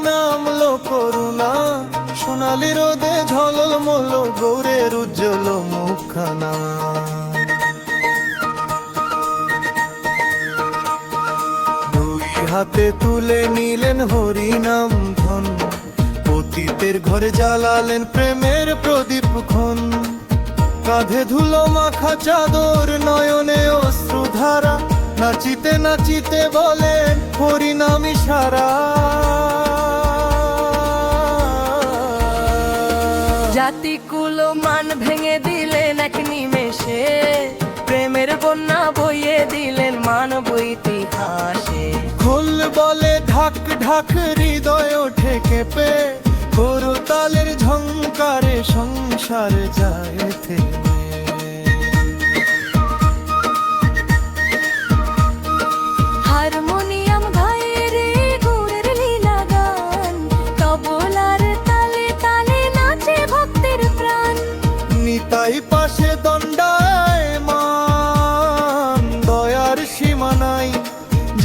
নামলো করুণা, সোনালি রোদে ঝলমল গৌরের উজ্জ্বল মুখখানা। দুই হাতে তুলে নিলেন হরিনাম ধন, পতিতের ঘরে জ্বালালেন প্রেমের প্রদীপ খন। কাঁধে ধুলো মাখা চাদর, নয়নে অশ্রুধারা, নাচিতে নাচিতে বলেন হরিনাম ইশারা। জাতিকুল মান ভেঙে দিলেন এক নিমেষে, প্রেমের বন্যা বইয়ে দিলেন মানব ইতিহাসে। খোল বলে ঢাক ঢাক, হৃদয় ওঠে কেঁপে, করতালের ঝংকারে সংসার যায় থেমে। হারমোনিয়াম ভাইরে গৌরের লীলা গান, তবলার তালে তালে নাচে ভক্তের প্রাণ। নিতাই পাশে দণ্ডায়মান, দয়ার সীমা নাই,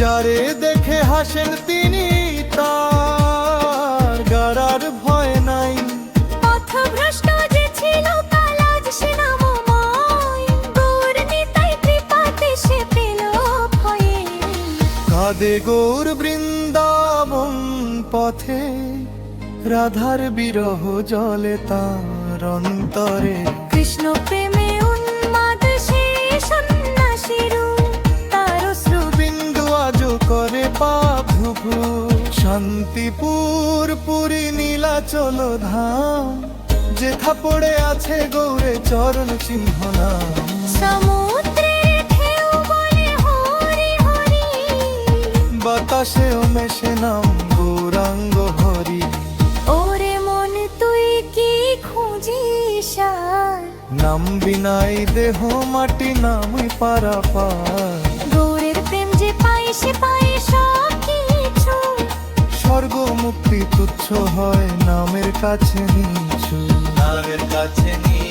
যারে দেখে হাসেন তিনি তার গারার ভয় নাই। পথভ্রষ্ট যে ছিল কাল আজ সে নামময়, গৌর নিতাই কৃপাতে সে পেল ভয়ে। কাঁদে গৌর বৃন্দাবন পথে, রাধার বিরহ জলে তার অন্তরে। কৃষ্ণ প্রেমে উন্মাদ সে সন্ন্যাসীরূপ, তার অশ্রু বিন্দু আজও করে পাপ ধুপু। শান্তিপুর পুরী নীলাচল ধাম, যেথা পড়ে আছে গৌরে চরণ চিহ্ন নাম। সমুদ্রের ঢেউ বলে হরি হরি, বাতাসেও মেশে নাম গৌরাঙ্গ হরি। ওরে মন তুই কি খুঁজিস আর, নাম বিনাই দেহ মাটি নামই পারাপার। গৌরের প্রেম যে পাই সে পাই সব কিছু, স্বর্গ মুক্তি তুচ্ছ হয় নামের কাছে নিছু। নামের কাছে নিছু।